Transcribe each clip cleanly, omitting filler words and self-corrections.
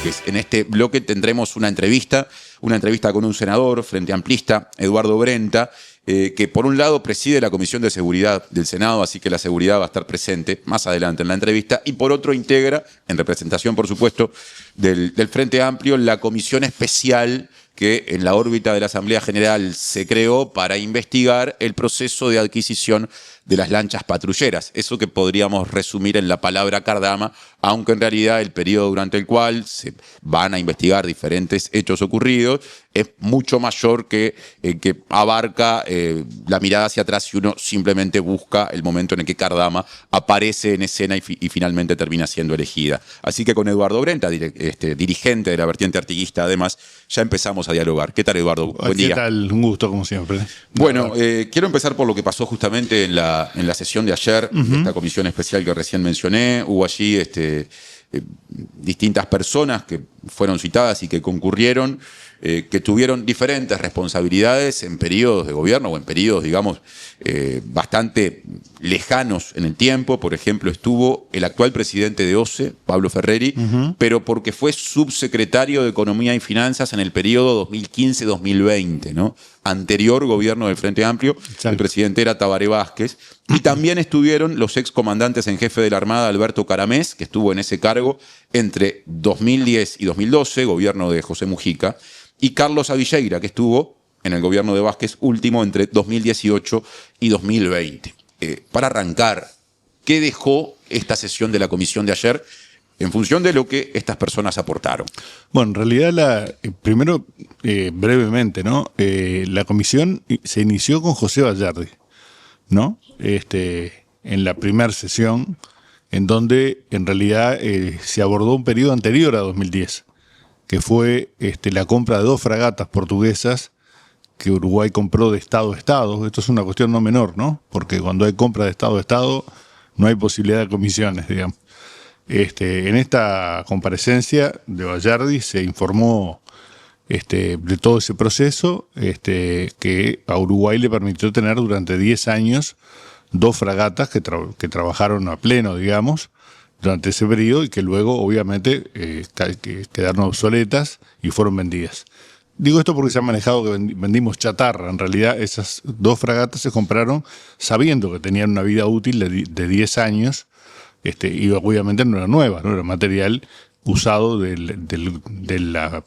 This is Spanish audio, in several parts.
Vázquez. En este bloque tendremos una entrevista con un senador frente amplista, Eduardo Brenta, que por un lado preside la Comisión de Seguridad del Senado, así que la seguridad va a estar presente más adelante en la entrevista, y por otro integra, en representación por supuesto del Frente Amplio, la comisión especial que en la órbita de la Asamblea General se creó para investigar el proceso de adquisición de las lanchas patrulleras. Eso que podríamos resumir en la palabra Cardama, aunque en realidad el periodo durante el cual se van a investigar diferentes hechos ocurridos es mucho mayor que abarca la mirada hacia atrás si uno simplemente busca el momento en el que Cardama aparece en escena y finalmente termina siendo elegida. Así que con Eduardo Brenta, dirigente de la vertiente artiguista, además, ya empezamos a dialogar. ¿Qué tal, Eduardo? Buen día. ¿Qué tal? Un gusto, como siempre. Bueno, quiero empezar por lo que pasó justamente en la sesión de ayer, esta comisión especial que recién mencioné. Hubo allí distintas personas que fueron citadas y que concurrieron, que tuvieron diferentes responsabilidades en periodos de gobierno o en periodos, digamos, bastante lejanos en el tiempo. Por ejemplo, estuvo el actual presidente de OCE, Pablo Ferreri, pero porque fue subsecretario de Economía y Finanzas en el periodo 2015-2020, ¿no? Anterior gobierno del Frente Amplio. Exacto. El presidente era Tabaré Vázquez. Y también estuvieron los excomandantes en jefe de la Armada, Alberto Caramés, que estuvo en ese cargo entre 2010 y 2012, gobierno de José Mujica, y Carlos Avilleira, que estuvo en el gobierno de Vázquez último entre 2018 y 2020. Para arrancar, ¿qué dejó esta sesión de la comisión de ayer en función de lo que estas personas aportaron? Bueno, en realidad, primero, brevemente, ¿no? La comisión se inició con José Vallardi, ¿no? En la primera sesión, en donde en realidad se abordó un periodo anterior a 2010, que fue la compra de 2 fragatas portuguesas que Uruguay compró de Estado a Estado. Esto es una cuestión no menor, ¿no? Porque cuando hay compra de Estado a Estado no hay posibilidad de comisiones, digamos. En esta comparecencia de Vallardi se informó de todo ese proceso que a Uruguay le permitió tener durante 10 años 2 fragatas que trabajaron a pleno, digamos, durante ese periodo y que luego, obviamente, quedaron obsoletas y fueron vendidas. Digo esto porque se ha manejado que vendimos chatarra. En realidad, esas 2 fragatas se compraron sabiendo que tenían una vida útil de 10 años y obviamente no era nueva, no era material usado de la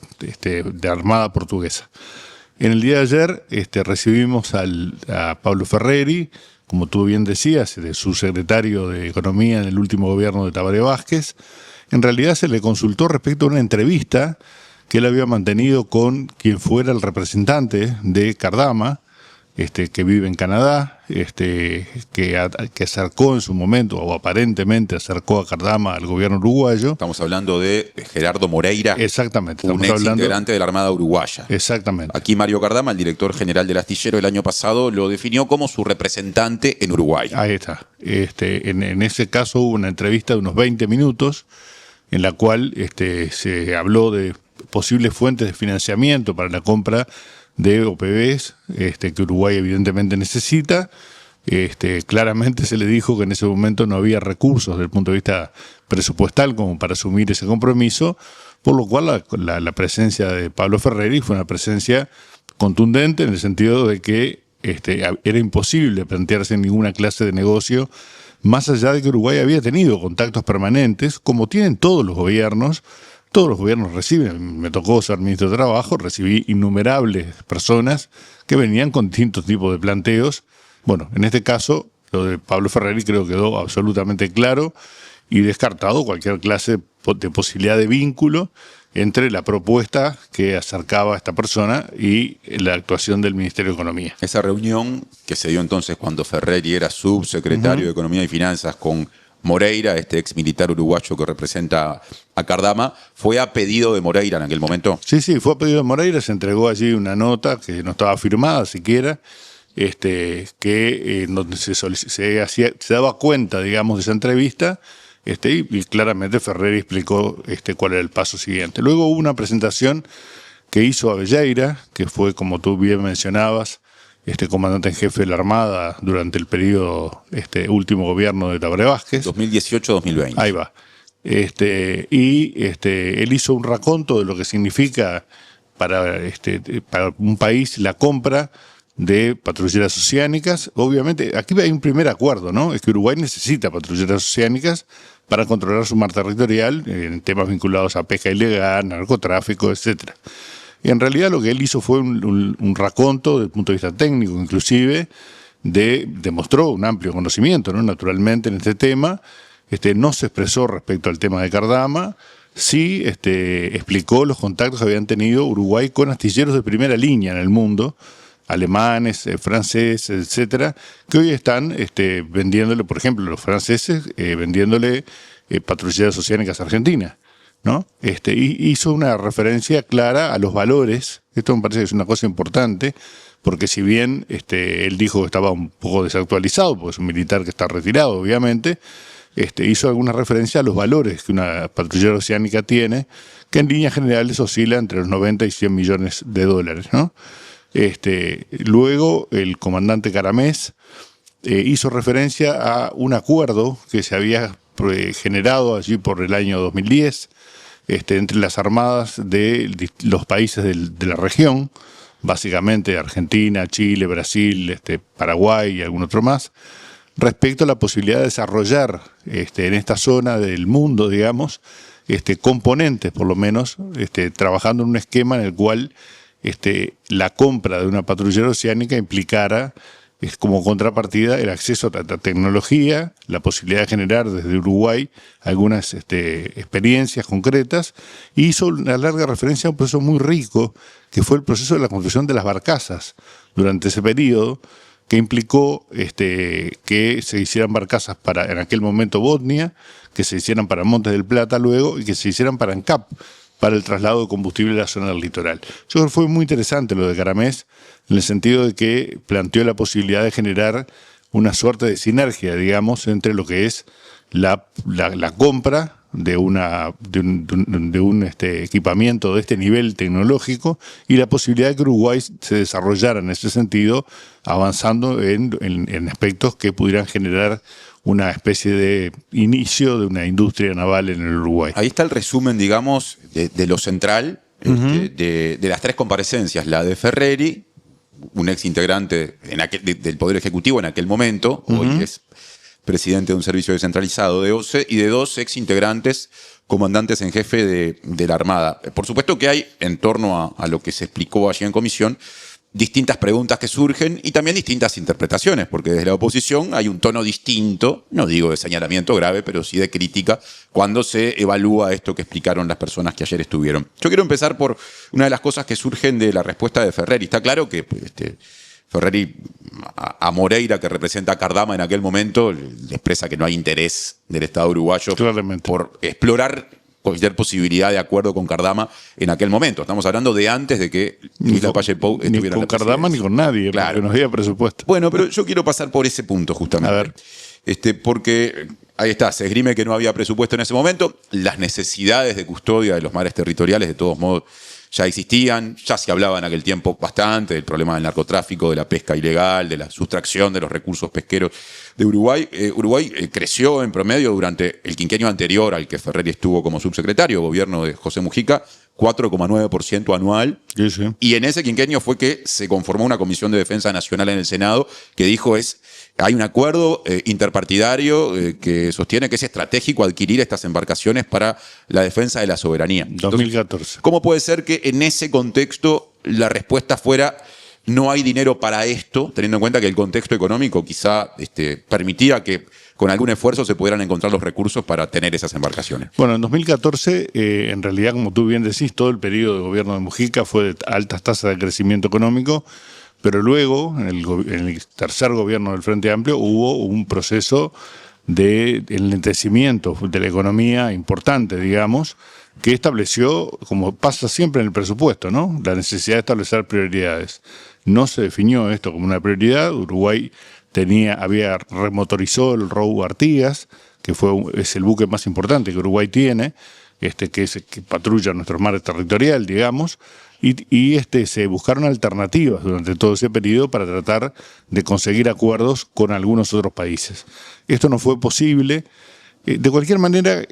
Armada portuguesa. En el día de ayer recibimos a Pablo Ferreri, como tú bien decías, de subsecretario de Economía en el último gobierno de Tabaré Vázquez. En realidad se le consultó respecto a una entrevista que él había mantenido con quien fuera el representante de Cardama, que vive en Canadá, que acercó en su momento, o aparentemente acercó a Cardama al gobierno uruguayo. Estamos hablando de Gerardo Moreira. Exactamente. Un ex integrante de la Armada Uruguaya. Exactamente. Aquí Mario Cardama, el director general del astillero, el año pasado lo definió como su representante en Uruguay. Ahí está. En ese caso hubo una entrevista de unos 20 minutos en la cual se habló de posibles fuentes de financiamiento para la compra de OPVs que Uruguay evidentemente necesita. Claramente se le dijo que en ese momento no había recursos desde el punto de vista presupuestal como para asumir ese compromiso, por lo cual la presencia de Pablo Ferreri fue una presencia contundente en el sentido de que era imposible plantearse ninguna clase de negocio, más allá de que Uruguay había tenido contactos permanentes, como tienen todos los gobiernos. Todos los gobiernos reciben, me tocó ser ministro de Trabajo, recibí innumerables personas que venían con distintos tipos de planteos. Bueno, en este caso, lo de Pablo Ferreri creo que quedó absolutamente claro y descartado cualquier clase de posibilidad de vínculo entre la propuesta que acercaba a esta persona y la actuación del Ministerio de Economía. Esa reunión que se dio entonces cuando Ferreri era subsecretario de Economía y Finanzas con Moreira, ex militar uruguayo que representa a Cardama, ¿fue a pedido de Moreira en aquel momento? Sí, fue a pedido de Moreira, se entregó allí una nota que no estaba firmada siquiera, donde se daba cuenta, digamos, de esa entrevista, y claramente Ferreri explicó cuál era el paso siguiente. Luego hubo una presentación que hizo Avilleira, que fue, como tú bien mencionabas, comandante en jefe de la Armada durante el periodo último gobierno de Tabaré Vázquez. 2018-2020. Ahí va. Él hizo un raconto de lo que significa para un país la compra de patrulleras oceánicas. Obviamente, aquí hay un primer acuerdo, ¿no? Es que Uruguay necesita patrulleras oceánicas para controlar su mar territorial en temas vinculados a pesca ilegal, narcotráfico, etcétera. Y en realidad lo que él hizo fue un raconto desde el punto de vista técnico, inclusive, demostró un amplio conocimiento, ¿no? Naturalmente, en este tema. No se expresó respecto al tema de Cardama, sí explicó los contactos que habían tenido Uruguay con astilleros de primera línea en el mundo, alemanes, franceses, etcétera, que hoy están vendiéndole, por ejemplo, los franceses vendiéndole patrulleras oceánicas a Argentina, ¿no? Hizo una referencia clara a los valores. Esto me parece que es una cosa importante, porque si bien él dijo que estaba un poco desactualizado, porque es un militar que está retirado, obviamente, hizo alguna referencia a los valores que una patrullera oceánica tiene, que en líneas generales oscila entre los 90 y 100 millones de dólares, ¿no? Luego el comandante Caramés hizo referencia a un acuerdo que se había generado allí por el año 2010 entre las armadas de los países de la región, básicamente Argentina, Chile, Brasil, Paraguay y algún otro más, respecto a la posibilidad de desarrollar en esta zona del mundo, digamos, componentes, por lo menos, trabajando en un esquema en el cual la compra de una patrullera oceánica implicara como contrapartida el acceso a la tecnología, la posibilidad de generar desde Uruguay algunas experiencias concretas, y hizo una larga referencia a un proceso muy rico, que fue el proceso de la construcción de las barcazas durante ese periodo, que implicó que se hicieran barcazas para, en aquel momento, Botnia, que se hicieran para Montes del Plata luego, y que se hicieran para ANCAP, para el traslado de combustible a la zona del litoral. Yo creo que fue muy interesante lo de Caramés, en el sentido de que planteó la posibilidad de generar una suerte de sinergia, digamos, entre lo que es la compra de un equipamiento de este nivel tecnológico y la posibilidad de que Uruguay se desarrollara en ese sentido, avanzando en aspectos que pudieran generar una especie de inicio de una industria naval en el Uruguay. Ahí está el resumen, digamos, de lo central de las tres comparecencias. La de Ferreri, un ex integrante del Poder Ejecutivo en aquel momento, hoy es presidente de un servicio descentralizado de OCE, y de dos ex integrantes, comandantes en jefe de la Armada. Por supuesto que hay, en torno a lo que se explicó allí en comisión, distintas preguntas que surgen y también distintas interpretaciones, porque desde la oposición hay un tono distinto, no digo de señalamiento grave, pero sí de crítica, cuando se evalúa esto que explicaron las personas que ayer estuvieron. Yo quiero empezar por una de las cosas que surgen de la respuesta de Ferreri. Está claro que Ferreri a Moreira, que representa a Cardama en aquel momento, le expresa que no hay interés del Estado uruguayo por explorar cualquier posibilidad de acuerdo con Cardama en aquel momento. Estamos hablando de antes de que Luis Lacalle Pou estuviera en la presidencia. Ni con Cardama ni con nadie, claro, porque nos había presupuesto. Bueno, pero yo quiero pasar por ese punto justamente. A ver. Porque ahí está, se esgrime que no había presupuesto en ese momento. Las necesidades de custodia de los mares territoriales, de todos modos, ya existían. Ya se hablaba en aquel tiempo bastante del problema del narcotráfico, de la pesca ilegal, de la sustracción de los recursos pesqueros de Uruguay. Uruguay creció en promedio durante el quinquenio anterior al que Ferreri estuvo como subsecretario, gobierno de José Mujica, 4,9% anual. Sí, sí. Y en ese quinquenio fue que se conformó una Comisión de Defensa Nacional en el Senado que dijo hay un acuerdo interpartidario que sostiene que es estratégico adquirir estas embarcaciones para la defensa de la soberanía. 2014. Entonces, ¿cómo puede ser que en ese contexto la respuesta fuera no hay dinero para esto, teniendo en cuenta que el contexto económico quizá permitía que con algún esfuerzo se pudieran encontrar los recursos para tener esas embarcaciones? Bueno, en 2014, en realidad, como tú bien decís, todo el periodo de gobierno de Mujica fue de altas tasas de crecimiento económico, pero luego, en el tercer gobierno del Frente Amplio, hubo un proceso de enlentecimiento de la economía importante, digamos, que estableció, como pasa siempre en el presupuesto, ¿no?, la necesidad de establecer prioridades. No se definió esto como una prioridad. Uruguay había remotorizado el Row Artigas, que es el buque más importante que Uruguay tiene, que patrulla nuestros mares territorial, digamos, y se buscaron alternativas durante todo ese periodo para tratar de conseguir acuerdos con algunos otros países. Esto no fue posible. De cualquier manera,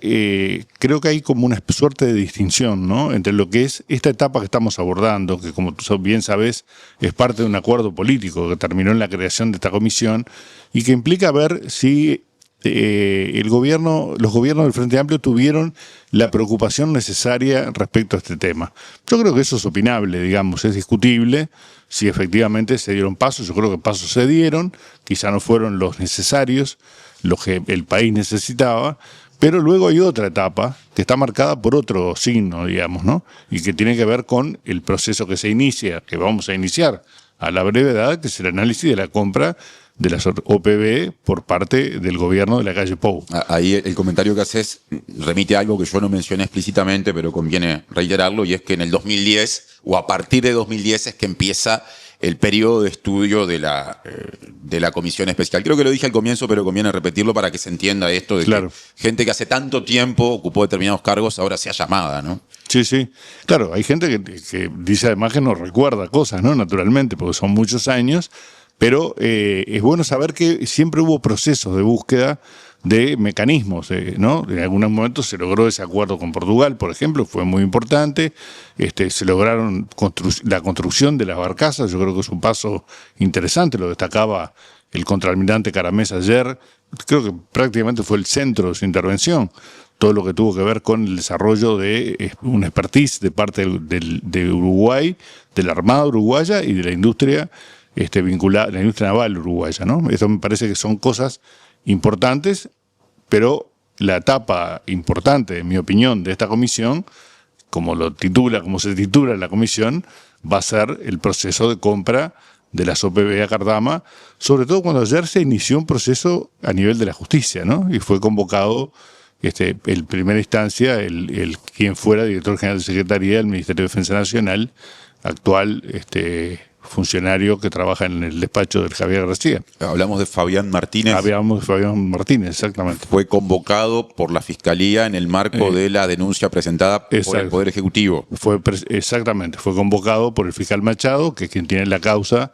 creo que hay como una suerte de distinción, ¿no?, entre lo que es esta etapa que estamos abordando, que como tú bien sabes, es parte de un acuerdo político que terminó en la creación de esta comisión y que implica ver si los gobiernos del Frente Amplio tuvieron la preocupación necesaria respecto a este tema. Yo creo que eso es opinable, digamos, es discutible si efectivamente se dieron pasos. Yo creo que pasos se dieron, quizá no fueron los necesarios, lo que el país necesitaba, pero luego hay otra etapa que está marcada por otro signo, digamos, ¿no?, y que tiene que ver con el proceso que se inicia, que vamos a iniciar a la brevedad, que es el análisis de la compra de las OPB por parte del gobierno de la calle Pou. Ahí el comentario que haces remite a algo que yo no mencioné explícitamente, pero conviene reiterarlo, y es que en el 2010, o a partir de 2010, es que empieza el periodo de estudio de la comisión especial. Creo que lo dije al comienzo, pero conviene repetirlo para que se entienda esto de claro, que gente que hace tanto tiempo ocupó determinados cargos ahora sea llamada, ¿no? Sí, sí. Claro, hay gente que dice además que no recuerda cosas, ¿no?, naturalmente, porque son muchos años, pero es bueno saber que siempre hubo procesos de búsqueda de mecanismos, ¿no? En algunos momentos se logró ese acuerdo con Portugal, por ejemplo, fue muy importante. Se lograron la construcción de las barcazas, yo creo que es un paso interesante, lo destacaba el contraalmirante Caramés ayer, creo que prácticamente fue el centro de su intervención, todo lo que tuvo que ver con el desarrollo de un expertise de parte de Uruguay, de la Armada uruguaya y de la industria vinculada, la industria naval uruguaya, ¿no? Eso me parece que son cosas importantes, pero la etapa importante, en mi opinión, de esta comisión, como se titula la comisión, va a ser el proceso de compra de las OPB a Cardama, sobre todo cuando ayer se inició un proceso a nivel de la justicia, ¿no? Y fue convocado en primera instancia quien fuera director general de Secretaría del Ministerio de Defensa Nacional, actual funcionario que trabaja en el despacho del Javier García. Hablamos de Fabián Martínez. Hablamos de Fabián Martínez, exactamente. Fue convocado por la Fiscalía en el marco de la denuncia presentada por el Poder Ejecutivo. Exactamente, fue convocado por el fiscal Machado, que es quien tiene la causa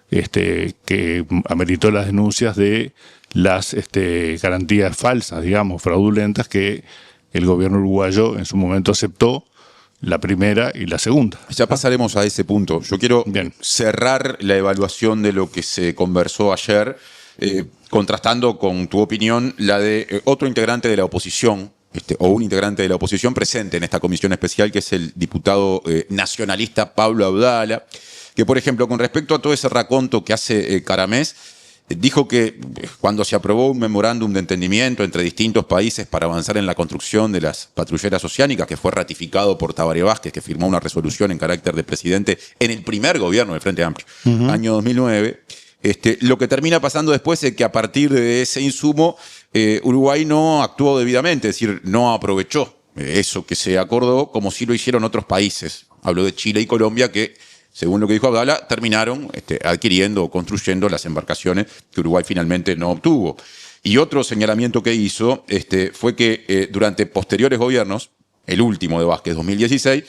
que ameritó las denuncias de las garantías falsas, digamos, fraudulentas, que el gobierno uruguayo en su momento aceptó, la primera y la segunda. Ya pasaremos a ese punto. Yo quiero cerrar la evaluación de lo que se conversó ayer, contrastando con tu opinión la de otro integrante de la oposición, o un integrante de la oposición presente en esta comisión especial, que es el diputado nacionalista Pablo Abdala, que, por ejemplo, con respecto a todo ese raconto que hace Caramés, dijo que cuando se aprobó un memorándum de entendimiento entre distintos países para avanzar en la construcción de las patrulleras oceánicas, que fue ratificado por Tabaré Vázquez, que firmó una resolución en carácter de presidente en el primer gobierno del Frente Amplio, año 2009, lo que termina pasando después es que a partir de ese insumo Uruguay no actuó debidamente, es decir, no aprovechó eso que se acordó como sí lo hicieron otros países. Hablo de Chile y Colombia, que según lo que dijo Abdala, terminaron adquiriendo o construyendo las embarcaciones que Uruguay finalmente no obtuvo. Y otro señalamiento que hizo fue que durante posteriores gobiernos, el último de Vázquez, 2016,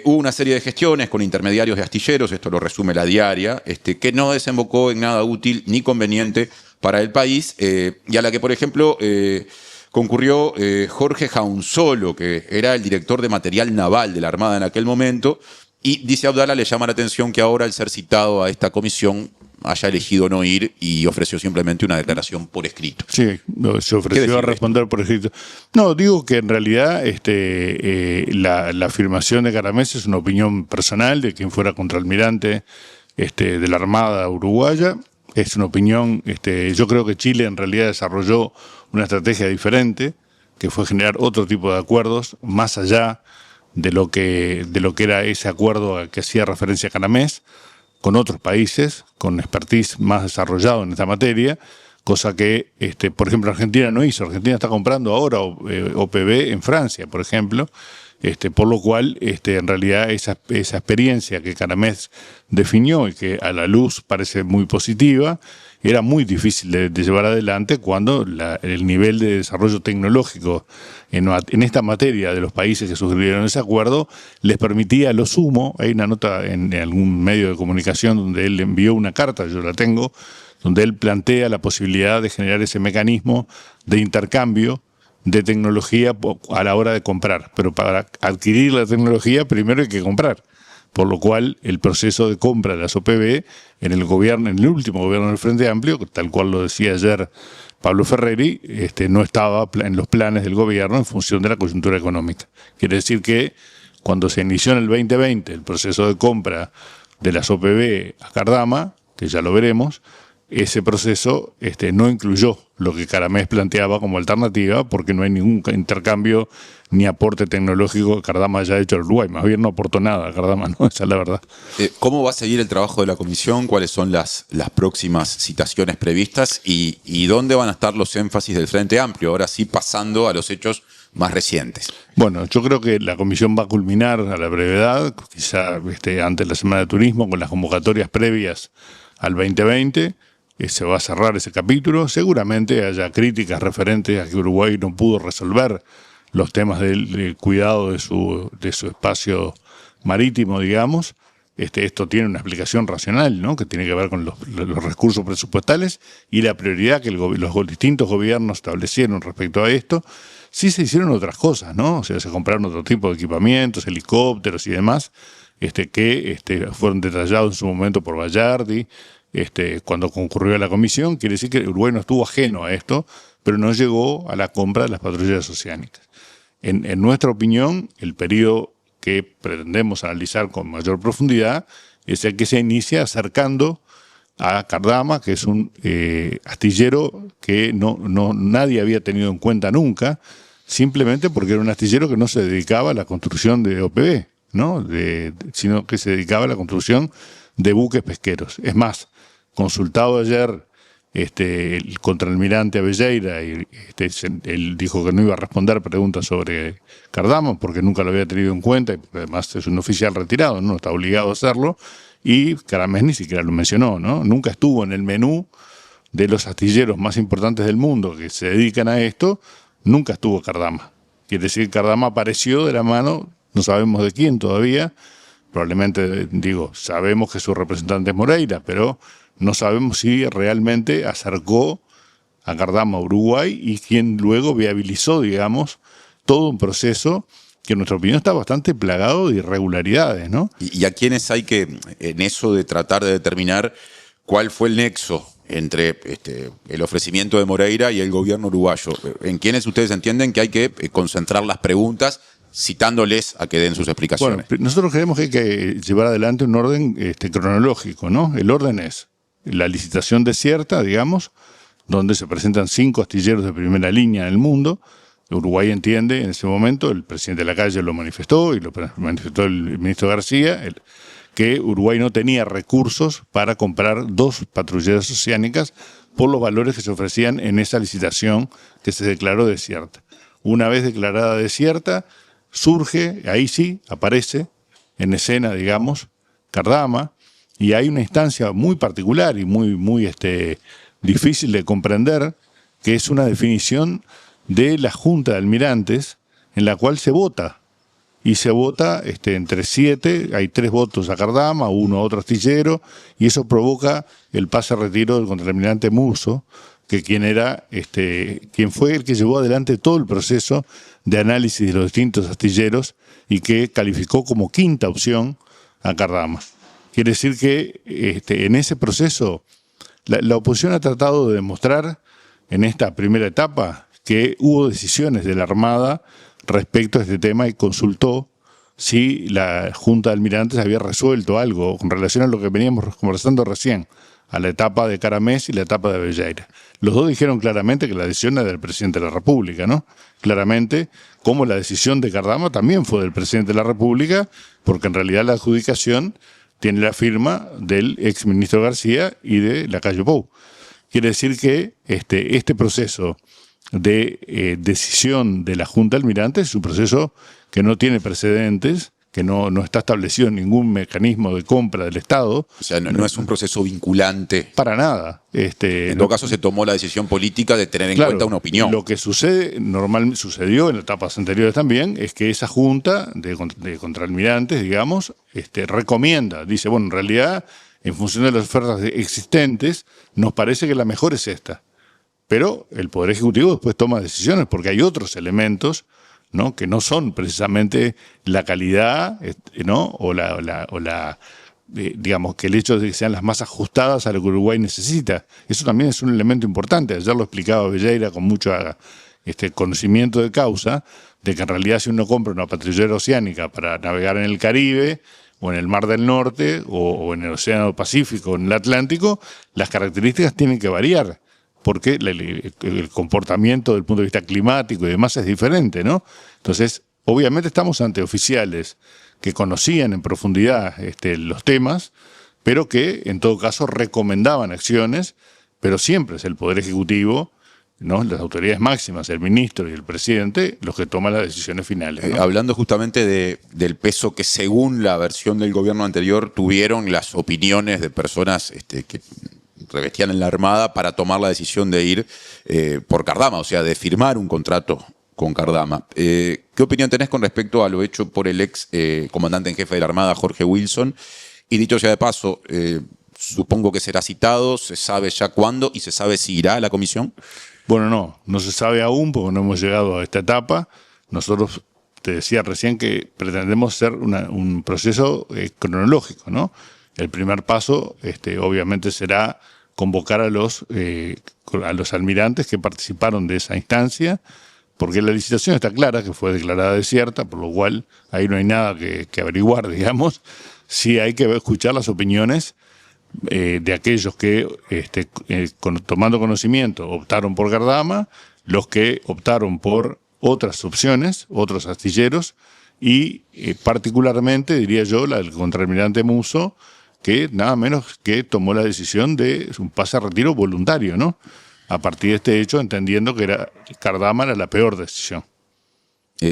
hubo una serie de gestiones con intermediarios de astilleros, esto lo resume La Diaria, que no desembocó en nada útil ni conveniente para el país, y a la que, por ejemplo, concurrió Jorge Jaunsolo, que era el director de material naval de la Armada en aquel momento. Y dice Abdala, le llama la atención que ahora, al ser citado a esta comisión, haya elegido no ir y ofreció simplemente una declaración por escrito. Sí, se ofreció a responder por escrito. No, digo que en realidad la afirmación de Caramés es una opinión personal de quien fuera contraalmirante de la Armada uruguaya. Es una opinión, yo creo que Chile en realidad desarrolló una estrategia diferente, que fue generar otro tipo de acuerdos, más allá de lo que era ese acuerdo al que hacía referencia Caramés, con otros países, con expertise más desarrollado en esta materia, cosa que, por ejemplo, Argentina no hizo. Argentina está comprando ahora OPB en Francia, por ejemplo, por lo cual, en realidad, esa experiencia que Caramés definió y que a la luz parece muy positiva, era muy difícil de llevar adelante cuando el nivel de desarrollo tecnológico en esta materia de los países que suscribieron ese acuerdo les permitía lo sumo. Hay una nota en algún medio de comunicación donde él envió una carta, yo la tengo, donde él plantea la posibilidad de generar ese mecanismo de intercambio de tecnología a la hora de comprar. Pero para adquirir la tecnología primero hay que comprar. Por lo cual el proceso de compra de las OPB en el gobierno, en el último gobierno del Frente Amplio, tal cual lo decía ayer Pablo Ferreri, no estaba en los planes del gobierno en función de la coyuntura económica. Quiere decir que cuando se inició en el 2020 el proceso de compra de las OPB a Cardama, que ya lo veremos, ese proceso no incluyó lo que Caramés planteaba como alternativa, porque no hay ningún intercambio ni aporte tecnológico que Cardama haya hecho al Uruguay. Más bien no aportó nada a Cardama, ¿no? Esa es la verdad. ¿Cómo va a seguir el trabajo de la comisión? ¿Cuáles son las próximas citaciones previstas? ¿Y dónde van a estar los énfasis del Frente Amplio? Ahora sí, pasando a los hechos más recientes. Bueno, yo creo que la comisión va a culminar a la brevedad, quizá antes de la Semana de Turismo, con las convocatorias previas al 2020. Se va a cerrar ese capítulo. Seguramente haya críticas referentes a que Uruguay no pudo resolver los temas del cuidado de su espacio marítimo, digamos. Esto tiene una explicación racional, ¿no? Que tiene que ver con los recursos presupuestales y la prioridad que los distintos gobiernos establecieron respecto a esto. Sí se hicieron otras cosas, ¿no? O sea, se compraron otro tipo de equipamientos, helicópteros y demás, que fueron detallados en su momento por Bayardi, cuando concurrió a la comisión. Quiere decir que Uruguay no estuvo ajeno a esto, pero no llegó a la compra de las patrulleras oceánicas. En nuestra opinión, el periodo que pretendemos analizar con mayor profundidad es el que se inicia acercando a Cardama, que es un astillero que nadie había tenido en cuenta nunca, simplemente porque era un astillero que no se dedicaba a la construcción de OPB, ¿no? Sino que se dedicaba a la construcción de buques pesqueros. Es más, consultado ayer el contraalmirante Abelleira, y él dijo que no iba a responder preguntas sobre Cardama porque nunca lo había tenido en cuenta, y porque además es un oficial retirado, no está obligado a hacerlo, y Caramés ni siquiera lo mencionó, ¿no? Nunca estuvo en el menú de los astilleros más importantes del mundo que se dedican a esto, nunca estuvo Cardama. Quiere decir que Cardama apareció de la mano, no sabemos de quién todavía, probablemente, sabemos que su representante es Moreira, pero no sabemos si realmente acercó a Cardama a Uruguay y quien luego viabilizó, digamos, todo un proceso que en nuestra opinión está bastante plagado de irregularidades, ¿no? ¿Y a quiénes hay que, en eso de tratar de determinar cuál fue el nexo entre el ofrecimiento de Moreira y el gobierno uruguayo? ¿En quiénes ustedes entienden que hay que concentrar las preguntas, citándoles a que den sus explicaciones? Bueno, nosotros creemos que hay que llevar adelante un orden cronológico, ¿no? El orden es la licitación desierta, digamos, donde se presentan 5 astilleros de primera línea en el mundo. Uruguay entiende en ese momento, el presidente de la calle lo manifestó y lo manifestó el ministro García, que Uruguay no tenía recursos para comprar 2 patrulleras oceánicas por los valores que se ofrecían en esa licitación que se declaró desierta. Una vez declarada desierta, surge, ahí sí, aparece en escena, digamos, Cardama, y hay una instancia muy particular y muy difícil de comprender, que es una definición de la Junta de Almirantes, en la cual se vota. Y se vota entre 7, hay 3 votos a Cardama, 1 a otro astillero, y eso provoca el pase a retiro del contraalmirante Musso, que quien fue el que llevó adelante todo el proceso de análisis de los distintos astilleros y que calificó como quinta opción a Cardama. Quiere decir que en ese proceso la oposición ha tratado de demostrar en esta primera etapa que hubo decisiones de la Armada respecto a este tema y consultó si la Junta de Almirantes había resuelto algo con relación a lo que veníamos conversando recién, a la etapa de Caramés y la etapa de Abelleira. Los dos dijeron claramente que la decisión era del presidente de la República, ¿no? Claramente, como la decisión de Cardama también fue del presidente de la República, porque en realidad la adjudicación tiene la firma del exministro García y de Lacayo Pou. Quiere decir que este proceso de decisión de la Junta de Almirantes es un proceso que no tiene precedentes, que no está establecido en ningún mecanismo de compra del Estado. O sea, no es un proceso vinculante. Para nada. En todo caso, se tomó la decisión política de tener en cuenta una opinión. Lo que sucedió en etapas anteriores también, es que esa Junta de Contraalmirantes, digamos, recomienda, dice, bueno, en realidad, en función de las ofertas existentes, nos parece que la mejor es esta. pero el Poder Ejecutivo después toma decisiones porque hay otros elementos, ¿no?, que no son precisamente la calidad, ¿no?, digamos, que el hecho de que sean las más ajustadas a lo que Uruguay necesita. Eso también es un elemento importante. Ayer lo explicaba Velleira con mucho conocimiento de causa, de que en realidad si uno compra una patrullera oceánica para navegar en el Caribe o en el Mar del Norte o en el Océano Pacífico o en el Atlántico, las características tienen que variar, porque el comportamiento del punto de vista climático y demás es diferente, ¿no? Entonces, obviamente estamos ante oficiales que conocían en profundidad los temas, pero que en todo caso recomendaban acciones, pero siempre es el Poder Ejecutivo, ¿no?, las autoridades máximas, el ministro y el presidente, los que toman las decisiones finales, ¿no? Hablando justamente del peso que según la versión del gobierno anterior tuvieron las opiniones de personas que revestían en la Armada para tomar la decisión de ir por Cardama, o sea, de firmar un contrato con Cardama. ¿Qué opinión tenés con respecto a lo hecho por el ex comandante en jefe de la Armada, Jorge Wilson? Y dicho sea de paso, supongo que será citado, se sabe ya cuándo y se sabe si irá a la comisión. Bueno, no se sabe aún porque no hemos llegado a esta etapa. Nosotros, te decía recién, que pretendemos hacer un proceso cronológico, ¿no? El primer paso, obviamente, será convocar a los almirantes que participaron de esa instancia, porque la licitación está clara, que fue declarada desierta, por lo cual ahí no hay nada que averiguar, digamos. Sí hay que escuchar las opiniones de aquellos que, tomando conocimiento, optaron por Cardama, los que optaron por otras opciones, otros astilleros, y particularmente, diría yo, la del contraalmirante Musso, que nada menos que tomó la decisión de un pase a retiro voluntario, ¿no?, a partir de este hecho, entendiendo que Cardama era la peor decisión.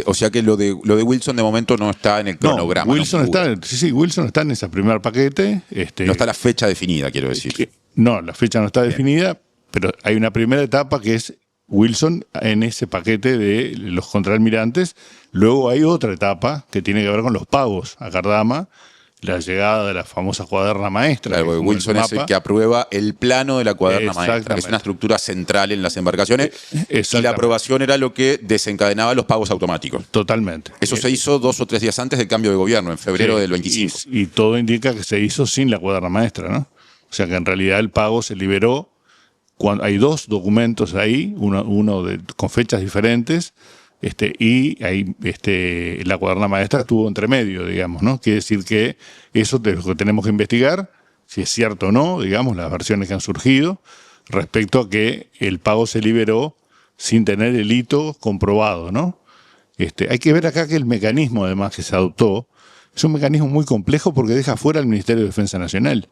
O sea que lo de Wilson de momento no está en el cronograma. No, Wilson está en ese primer paquete. No está la fecha definida, quiero decir. No, la fecha no está definida, pero hay una primera etapa que es Wilson en ese paquete de los contraalmirantes. Luego hay otra etapa que tiene que ver con los pagos a Cardama, la llegada de la famosa cuaderna maestra. Claro, Wilson es el que aprueba el plano de la cuaderna maestra, que es una estructura central en las embarcaciones, y la aprobación era lo que desencadenaba los pagos automáticos. Totalmente. Eso se hizo 2 o 3 días antes del cambio de gobierno, en febrero del 25. Y todo indica que se hizo sin la cuaderna maestra, ¿no? O sea que en realidad el pago se liberó cuando hay 2 documentos ahí, uno con fechas diferentes, y ahí la cuaderna maestra estuvo entre medio, digamos, ¿no? Quiere decir que eso es lo que tenemos que investigar, si es cierto o no, digamos, las versiones que han surgido, respecto a que el pago se liberó sin tener el hito comprobado, ¿no? Hay que ver acá que el mecanismo, además, que se adoptó, es un mecanismo muy complejo porque deja fuera al Ministerio de Defensa Nacional.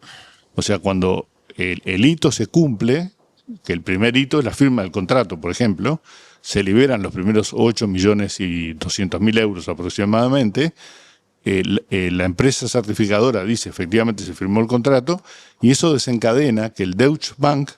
O sea, cuando el hito se cumple, que el primer hito es la firma del contrato, por ejemplo, se liberan los primeros 8.200.000 euros aproximadamente, la empresa certificadora dice efectivamente se firmó el contrato y eso desencadena que el Deutsche Bank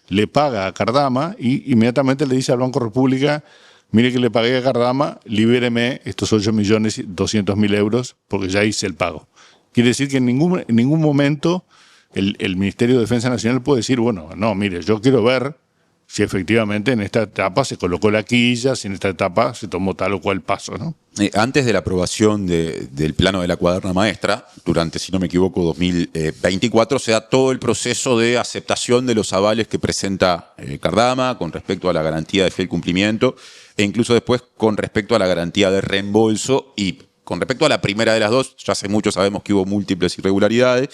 le paga a Cardama y inmediatamente le dice al Banco República: mire que le pagué a Cardama, libéreme estos 8.200.000 euros porque ya hice el pago. Quiere decir que en ningún momento el Ministerio de Defensa Nacional puede decir, bueno, no, mire, yo quiero ver si efectivamente en esta etapa se colocó la quilla, si en esta etapa se tomó tal o cual paso, ¿no? Antes de la aprobación del plano de la cuaderna maestra, durante, si no me equivoco, 2024, se da todo el proceso de aceptación de los avales que presenta Cardama con respecto a la garantía de fiel cumplimiento e incluso después con respecto a la garantía de reembolso y con respecto a la primera de las dos, ya hace mucho sabemos que hubo múltiples irregularidades,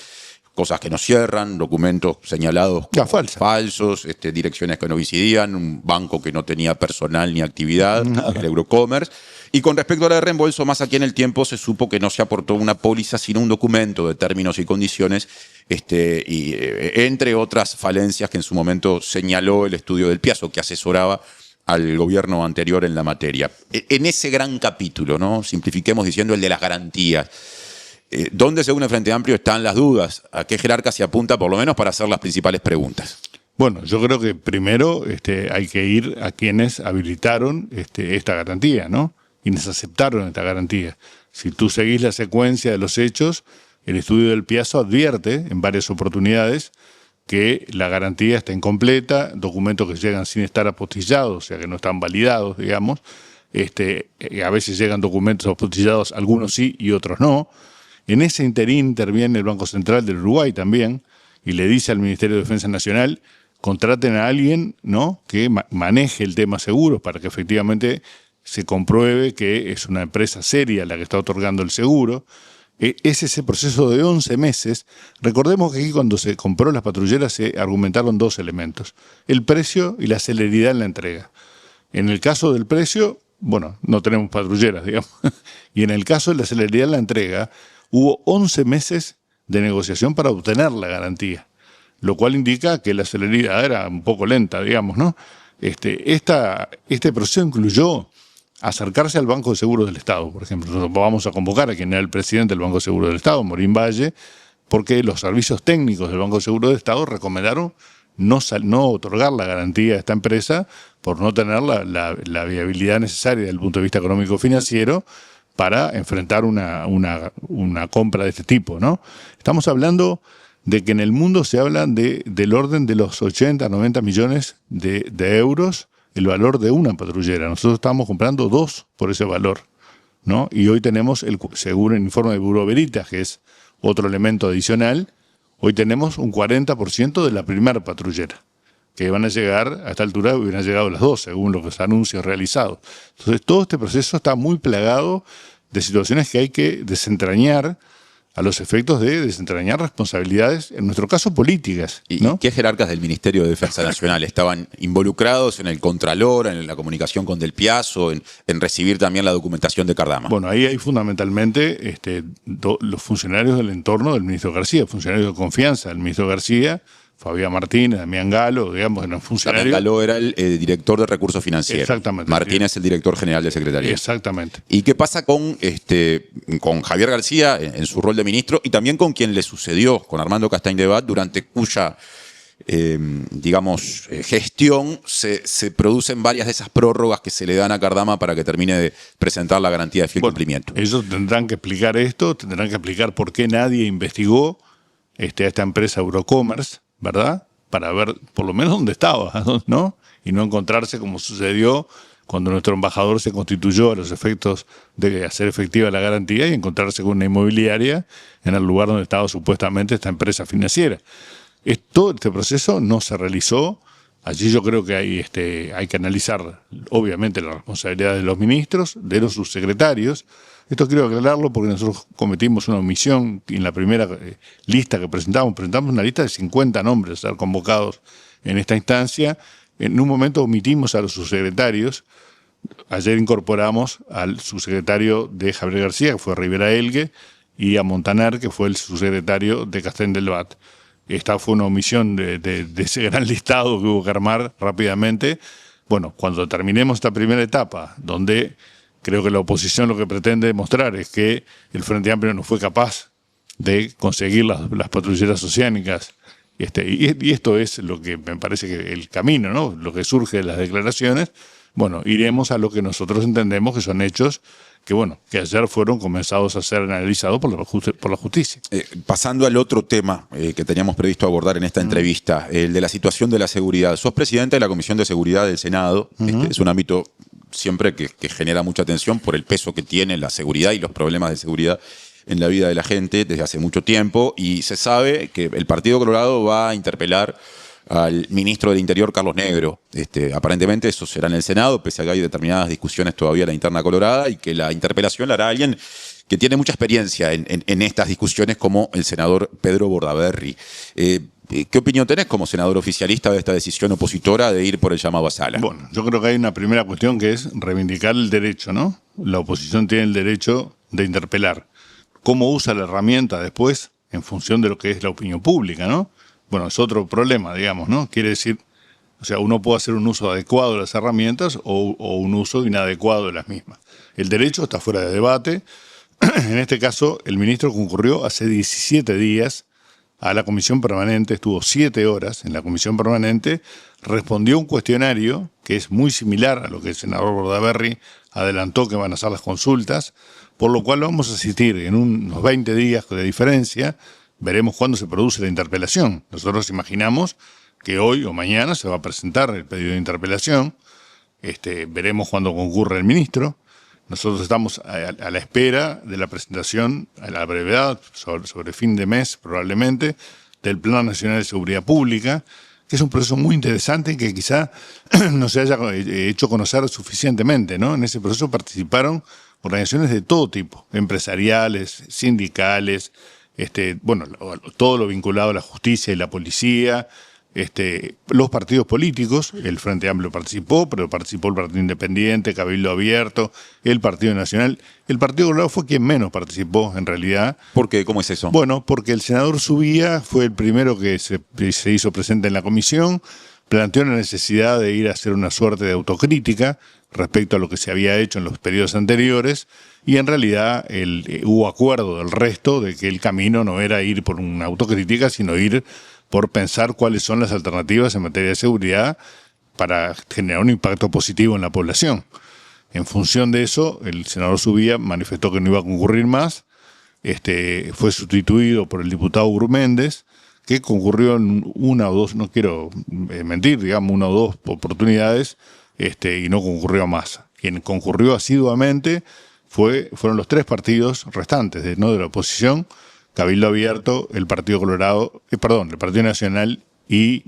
cosas que no cierran, documentos señalados como falsos, direcciones que no coincidían, un banco que no tenía personal ni actividad, el Eurocommerce. Y con respecto a la de reembolso, más aquí en el tiempo se supo que no se aportó una póliza, sino un documento de términos y condiciones, entre otras falencias que en su momento señaló el estudio del Piazzo, que asesoraba al gobierno anterior en la materia. En ese gran capítulo, ¿no? Simplifiquemos diciendo el de las garantías. ¿Dónde, según el Frente Amplio, están las dudas? ¿A qué jerarca se apunta, por lo menos, para hacer las principales preguntas? Bueno, yo creo que primero hay que ir a quienes habilitaron esta garantía, ¿no? Quienes aceptaron esta garantía. Si tú seguís la secuencia de los hechos, el estudio del Piazzo advierte en varias oportunidades que la garantía está incompleta, documentos que llegan sin estar apostillados, o sea que no están validados, digamos. A veces llegan documentos apostillados, algunos sí y otros no. En ese interín interviene el Banco Central del Uruguay también y le dice al Ministerio de Defensa Nacional: contraten a alguien, ¿no?, que maneje el tema seguros para que efectivamente se compruebe que es una empresa seria la que está otorgando el seguro. Es ese proceso de 11 meses. Recordemos que aquí cuando se compró las patrulleras se argumentaron dos elementos: el precio y la celeridad en la entrega. En el caso del precio, bueno, no tenemos patrulleras, digamos. Y en el caso de la celeridad en la entrega, hubo 11 meses de negociación para obtener la garantía, lo cual indica que la celeridad era un poco lenta, digamos, ¿no? Este proceso incluyó acercarse al Banco de Seguros del Estado, por ejemplo. Nosotros vamos a convocar a quien era el presidente del Banco de Seguros del Estado, Morín Valle, porque los servicios técnicos del Banco de Seguros del Estado recomendaron no otorgar la garantía a esta empresa por no tener la viabilidad necesaria desde el punto de vista económico-financiero para enfrentar una compra de este tipo, ¿no? Estamos hablando de que en el mundo se habla del orden de los 80, 90 millones de euros el valor de una patrullera. Nosotros estábamos comprando 2 por ese valor, ¿no? Y hoy tenemos, según el informe de Bureau Veritas, que es otro elemento adicional, hoy tenemos un 40% de la primera patrullera, que van a llegar, a esta altura hubieran llegado las 2, según los anuncios realizados. Entonces, todo este proceso está muy plagado de situaciones que hay que desentrañar a los efectos de desentrañar responsabilidades, en nuestro caso políticas, ¿no? ¿Y qué jerarcas del Ministerio de Defensa Nacional estaban involucrados en el Contralor, en la comunicación con Del Piazzo, en recibir también la documentación de Cardama? Bueno, ahí hay fundamentalmente los funcionarios del entorno del ministro García, funcionarios de confianza del ministro García, Fabián Martínez, Damián Galo, digamos, eran funcionarios. Damián Galo era el director de Recursos Financieros. Exactamente. Martínez, el director general de Secretaría. Exactamente. ¿Y qué pasa con Javier García en su rol de ministro y también con quien le sucedió, con Armando Castaing de Bat, durante cuya, gestión se producen varias de esas prórrogas que se le dan a Cardama para que termine de presentar la garantía de fiel cumplimiento? Ellos tendrán que explicar esto, tendrán que explicar por qué nadie investigó a esta empresa Eurocommerce, ¿verdad? Para ver por lo menos dónde estaba, ¿no? Y no encontrarse como sucedió cuando nuestro embajador se constituyó a los efectos de hacer efectiva la garantía y encontrarse con una inmobiliaria en el lugar donde estaba supuestamente esta empresa financiera. Todo este proceso no se realizó. Allí yo creo que hay que analizar, obviamente, la responsabilidad de los ministros, de los subsecretarios. Esto quiero aclararlo porque nosotros cometimos una omisión en la primera lista que presentamos. Presentamos una lista de 50 nombres a ser convocados en esta instancia. En un momento omitimos a los subsecretarios. Ayer incorporamos al subsecretario de Javier García, que fue Rivera Elgue, y a Montaner, que fue el subsecretario de Castaing del Bat. Esta fue una omisión de ese gran listado que hubo que armar rápidamente. Bueno, cuando terminemos esta primera etapa, donde creo que la oposición lo que pretende demostrar es que el Frente Amplio no fue capaz de conseguir las patrulleras oceánicas, y esto es lo que me parece que el camino, ¿no? Lo que surge de las declaraciones. Bueno, iremos a lo que nosotros entendemos que son hechos que ayer fueron comenzados a ser analizados por la justicia. Pasando al otro tema que teníamos previsto abordar en esta entrevista, el de la situación de la seguridad. Sos presidente de la Comisión de Seguridad del Senado. Es un ámbito siempre que genera mucha atención por el peso que tiene la seguridad y los problemas de seguridad en la vida de la gente desde hace mucho tiempo, y se sabe que el Partido Colorado va a interpelar al ministro del Interior, Carlos Negro. Aparentemente eso será en el Senado, pese a que hay determinadas discusiones todavía en la interna colorada, y que la interpelación la hará alguien que tiene mucha experiencia en estas discusiones, como el senador Pedro Bordaberry. ¿Qué opinión tenés como senador oficialista de esta decisión opositora de ir por el llamado a sala? Bueno, yo creo que hay una primera cuestión que es reivindicar el derecho, ¿no? La oposición tiene el derecho de interpelar. ¿Cómo usa la herramienta después en función de lo que es la opinión pública, ¿no? Bueno, es otro problema, digamos, ¿no? Quiere decir, o sea, uno puede hacer un uso adecuado de las herramientas o un uso inadecuado de las mismas. El derecho está fuera de debate. En este caso, el ministro concurrió hace 17 días a la comisión permanente, estuvo 7 horas en la comisión permanente, respondió un cuestionario que es muy similar a lo que el senador Bordaberry adelantó que van a hacer las consultas, por lo cual vamos a asistir en unos 20 días de diferencia veremos cuándo se produce la interpelación. Nosotros imaginamos que hoy o mañana se va a presentar el pedido de interpelación. Veremos cuándo concurre el ministro. Nosotros estamos a la espera de la presentación, a la brevedad, sobre fin de mes probablemente, del Plan Nacional de Seguridad Pública, que es un proceso muy interesante que quizá no se haya hecho conocer suficientemente, ¿no? En ese proceso participaron organizaciones de todo tipo, empresariales, sindicales, todo lo vinculado a la justicia y la policía, los partidos políticos. El Frente Amplio participó, pero participó el Partido Independiente, Cabildo Abierto, el Partido Nacional. El Partido Colorado fue quien menos participó, en realidad. ¿Por qué? ¿Cómo es eso? Bueno, porque el senador Subía fue el primero que se hizo presente en la comisión, planteó la necesidad de ir a hacer una suerte de autocrítica respecto a lo que se había hecho en los periodos anteriores, y en realidad hubo acuerdo del resto de que el camino no era ir por una autocrítica, sino ir por pensar cuáles son las alternativas en materia de seguridad para generar un impacto positivo en la población. En función de eso, el senador Subía manifestó que no iba a concurrir más, fue sustituido por el diputado Gurméndez, que concurrió en una o dos, no quiero mentir, digamos, una o dos oportunidades, y no concurrió más. Quien concurrió asiduamente fueron los tres partidos restantes de la oposición: Cabildo Abierto, el Partido Colorado, el Partido Nacional y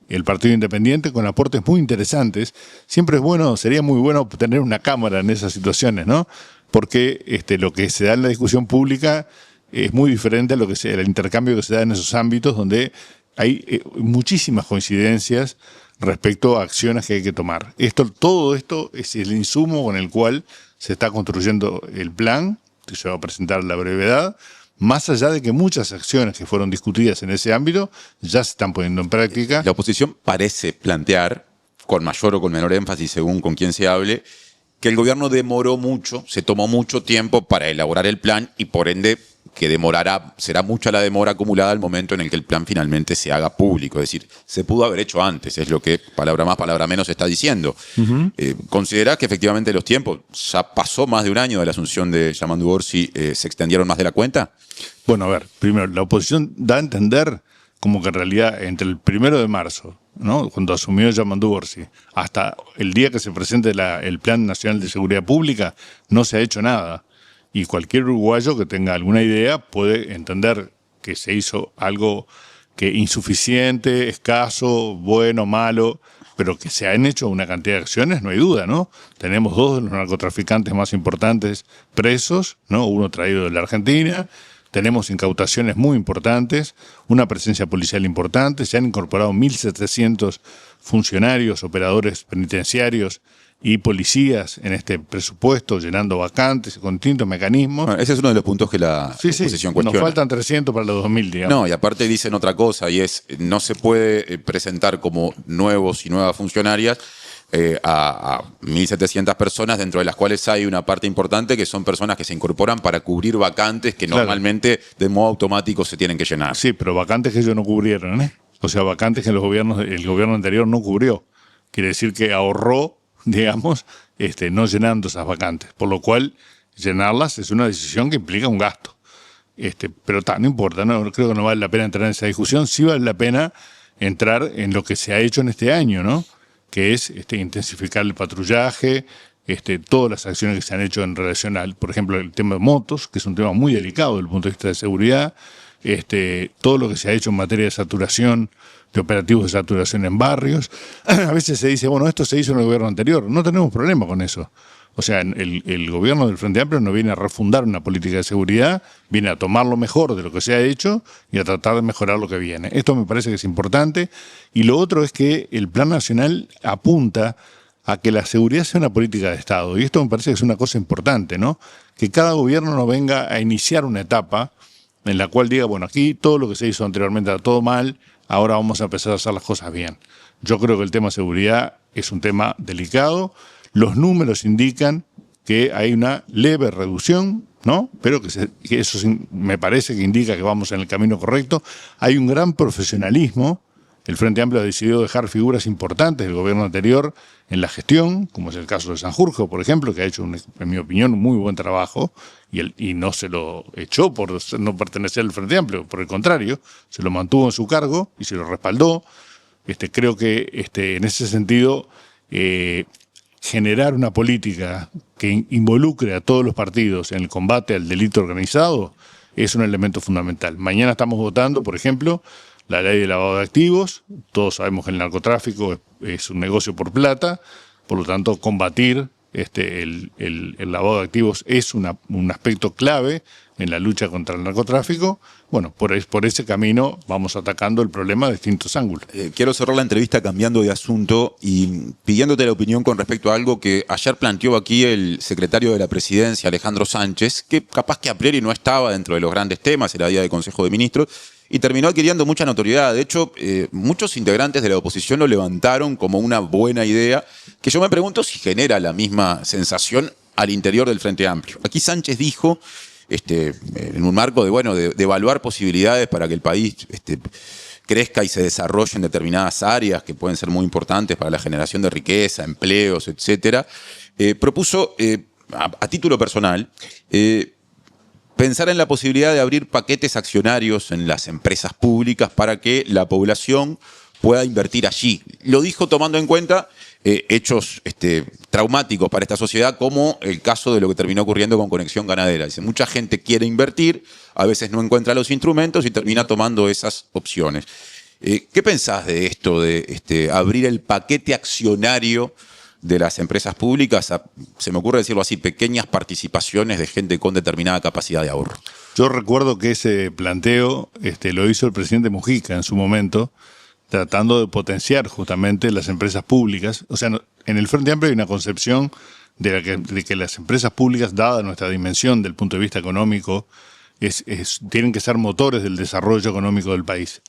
el Partido Independiente, con aportes muy interesantes. Siempre sería muy bueno tener una cámara en esas situaciones, ¿no? Porque lo que se da en la discusión pública es muy diferente a el intercambio que se da en esos ámbitos donde hay muchísimas coincidencias respecto a acciones que hay que tomar. Todo esto es el insumo con el cual se está construyendo el plan, que se va a presentar a la brevedad, más allá de que muchas acciones que fueron discutidas en ese ámbito ya se están poniendo en práctica. La oposición parece plantear, con mayor o con menor énfasis según con quién se hable, que el gobierno demoró mucho, se tomó mucho tiempo para elaborar el plan y por ende que será mucha la demora acumulada al momento en el que el plan finalmente se haga público. Es decir, se pudo haber hecho antes, es lo que palabra más, palabra menos está diciendo. ¿Considerás que efectivamente los tiempos, ya pasó más de un año de la asunción de Yamandu Orsi, se extendieron más de la cuenta? Bueno, a ver, primero, la oposición da a entender como que en realidad entre el 1 de marzo, ¿no?, cuando asumió Yamandu Orsi, hasta el día que se presente el Plan Nacional de Seguridad Pública, no se ha hecho nada. Y cualquier uruguayo que tenga alguna idea puede entender que se hizo algo que insuficiente, escaso, bueno, malo, pero que se han hecho una cantidad de acciones, no hay duda, ¿no? Tenemos dos de los narcotraficantes más importantes presos, ¿no?, uno traído de la Argentina. Tenemos incautaciones muy importantes, una presencia policial importante, se han incorporado 1.700 funcionarios, operadores penitenciarios y policías en este presupuesto, llenando vacantes con distintos mecanismos. Bueno, ese es uno de los puntos que la oposición cuestiona. Nos faltan 300 para los 2000, digamos. No, y aparte dicen otra cosa, y es, no se puede presentar como nuevos y nuevas funcionarias a 1.700 personas, dentro de las cuales hay una parte importante que son personas que se incorporan para cubrir vacantes que normalmente de modo automático se tienen que llenar. Sí, pero vacantes que ellos no cubrieron, ¿eh? O sea, vacantes que el gobierno anterior no cubrió. Quiere decir que ahorró, digamos, no llenando esas vacantes. Por lo cual, llenarlas es una decisión que implica un gasto. Pero no importa, no creo que no vale la pena entrar en esa discusión. Sí vale la pena entrar en lo que se ha hecho en este año, ¿no?, que es intensificar el patrullaje, todas las acciones que se han hecho en relación al, por ejemplo, el tema de motos, que es un tema muy delicado desde el punto de vista de seguridad, todo lo que se ha hecho en materia de saturación, de operativos de saturación en barrios. A veces se dice, bueno, esto se hizo en el gobierno anterior. No tenemos problema con eso. O sea, el gobierno del Frente Amplio no viene a refundar una política de seguridad, viene a tomar lo mejor de lo que se ha hecho y a tratar de mejorar lo que viene. Esto me parece que es importante. Y lo otro es que el Plan Nacional apunta a que la seguridad sea una política de Estado. Y esto me parece que es una cosa importante, ¿no? Que cada gobierno no venga a iniciar una etapa en la cual diga, bueno, aquí todo lo que se hizo anteriormente era todo mal, ahora vamos a empezar a hacer las cosas bien. Yo creo que el tema de seguridad es un tema delicado. Los números indican que hay una leve reducción, ¿no?, pero que eso me parece que indica que vamos en el camino correcto. Hay un gran profesionalismo El Frente Amplio ha decidido dejar figuras importantes del gobierno anterior en la gestión, como es el caso de Sanjurjo, por ejemplo, que ha hecho, en mi opinión, un muy buen trabajo y no se lo echó por no pertenecer al Frente Amplio, por el contrario, se lo mantuvo en su cargo y se lo respaldó. Creo que en ese sentido generar una política que involucre a todos los partidos en el combate al delito organizado es un elemento fundamental. Mañana estamos votando, por ejemplo, la ley de lavado de activos. Todos sabemos que el narcotráfico es un negocio por plata, por lo tanto combatir el lavado de activos es un aspecto clave en la lucha contra el narcotráfico. Bueno, por ese camino vamos atacando el problema de distintos ángulos. Quiero cerrar la entrevista cambiando de asunto y pidiéndote la opinión con respecto a algo que ayer planteó aquí el secretario de la Presidencia, Alejandro Sánchez, que capaz que a priori no estaba dentro de los grandes temas, era día de Consejo de Ministros, y terminó adquiriendo mucha notoriedad. De hecho, muchos integrantes de la oposición lo levantaron como una buena idea, que yo me pregunto si genera la misma sensación al interior del Frente Amplio. Aquí Sánchez dijo, en un marco de evaluar posibilidades para que el país crezca y se desarrolle en determinadas áreas que pueden ser muy importantes para la generación de riqueza, empleos, etcétera, propuso, a título personal, pensar en la posibilidad de abrir paquetes accionarios en las empresas públicas para que la población pueda invertir allí. Lo dijo tomando en cuenta hechos traumáticos para esta sociedad, como el caso de lo que terminó ocurriendo con Conexión Ganadera. Dice, mucha gente quiere invertir, a veces no encuentra los instrumentos y termina tomando esas opciones. ¿Qué pensás de esto, de abrir el paquete accionario de las empresas públicas a, se me ocurre decirlo así, pequeñas participaciones de gente con determinada capacidad de ahorro? Yo recuerdo que ese planteo lo hizo el presidente Mujica en su momento, tratando de potenciar justamente las empresas públicas. O sea, en el Frente Amplio hay una concepción de que las empresas públicas, dada nuestra dimensión del punto de vista económico, tienen que ser motores del desarrollo económico del país.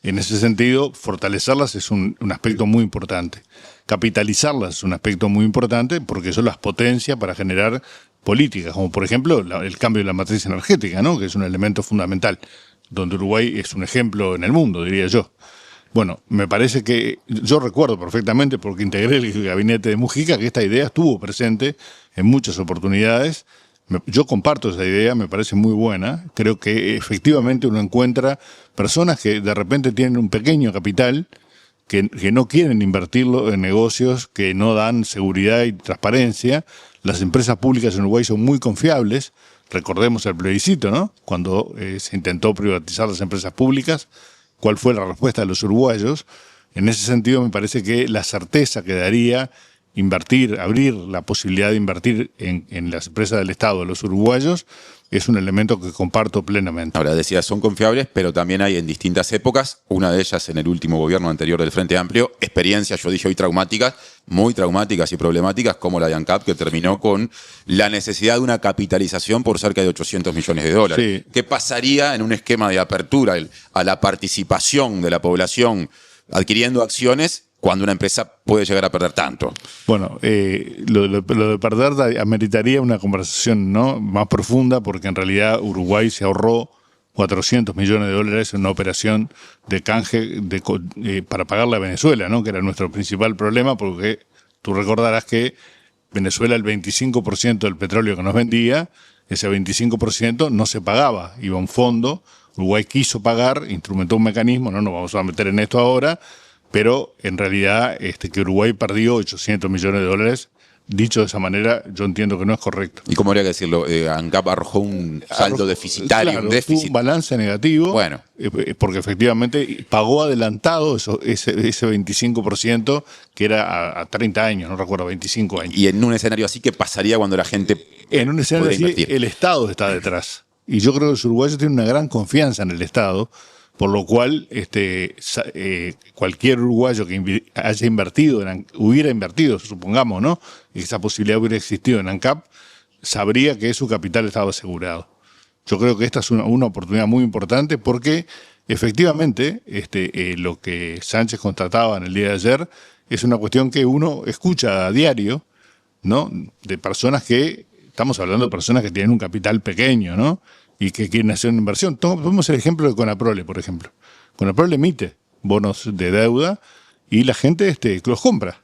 En ese sentido, fortalecerlas es un aspecto muy importante. Capitalizarlas es un aspecto muy importante porque eso las potencia para generar políticas, como por ejemplo el cambio de la matriz energética, ¿no? Que es un elemento fundamental, donde Uruguay es un ejemplo en el mundo, diría yo. Bueno, me parece que yo recuerdo perfectamente, porque integré el gabinete de Mujica, que esta idea estuvo presente en muchas oportunidades. Yo comparto esa idea, me parece muy buena. Creo que efectivamente uno encuentra personas que de repente tienen un pequeño capital, que no quieren invertirlo en negocios que no dan seguridad y transparencia. Las empresas públicas en Uruguay son muy confiables. Recordemos el plebiscito, ¿no? Cuando se intentó privatizar las empresas públicas, ¿cuál fue la respuesta de los uruguayos? En ese sentido me parece que la certeza que daría abrir la posibilidad de invertir en las empresas del Estado de los uruguayos es un elemento que comparto plenamente. Ahora, decías, son confiables, pero también hay en distintas épocas, una de ellas en el último gobierno anterior del Frente Amplio, experiencias, yo dije hoy traumáticas, muy traumáticas y problemáticas, como la de ANCAP, que terminó con la necesidad de una capitalización por cerca de 800 millones de dólares. Sí. ¿Qué pasaría en un esquema de apertura a la participación de la población adquiriendo acciones cuando una empresa puede llegar a perder tanto? Bueno, lo de perder ameritaría una conversación, ¿no?, más profunda, porque en realidad Uruguay se ahorró 400 millones de dólares en una operación de canje para pagarle a Venezuela, ¿no?, que era nuestro principal problema, porque tú recordarás que Venezuela, el 25% del petróleo que nos vendía, ese 25% no se pagaba, iba a un fondo. Uruguay quiso pagar, instrumentó un mecanismo, no nos vamos a meter en esto ahora, pero en realidad que Uruguay perdió 800 millones de dólares, dicho de esa manera, yo entiendo que no es correcto. ¿Y cómo habría que decirlo? ANCAP arrojó un saldo deficitario, claro, un déficit. Un balance negativo, bueno, porque efectivamente pagó adelantado ese 25%, que era a 30 años, no recuerdo, 25 años. Y en un escenario así, ¿qué pasaría cuando la gente en un escenario así, invertir? El Estado está detrás. Y yo creo que los uruguayos tienen una gran confianza en el Estado, por lo cual cualquier uruguayo que haya invertido, hubiera invertido, supongamos, ¿no?, y esa posibilidad hubiera existido en ANCAP, sabría que su capital estaba asegurado. Yo creo que esta es una oportunidad muy importante, porque efectivamente lo que Sánchez constataba en el día de ayer es una cuestión que uno escucha a diario, ¿no?, de personas que, estamos hablando de personas que tienen un capital pequeño, ¿no?, y que quieren hacer una inversión. Tomemos el ejemplo de Conaprole, por ejemplo. Conaprole emite bonos de deuda, y la gente los compra.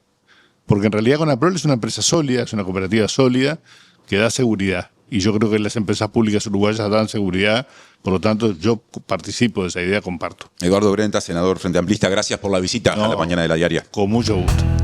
Porque en realidad Conaprol es una empresa sólida, es una cooperativa sólida que da seguridad. Y yo creo que las empresas públicas uruguayas dan seguridad, por lo tanto yo participo de esa idea, comparto. Eduardo Brenta, senador Frente Amplista, gracias por la visita a la mañana de la diaria. Con mucho gusto.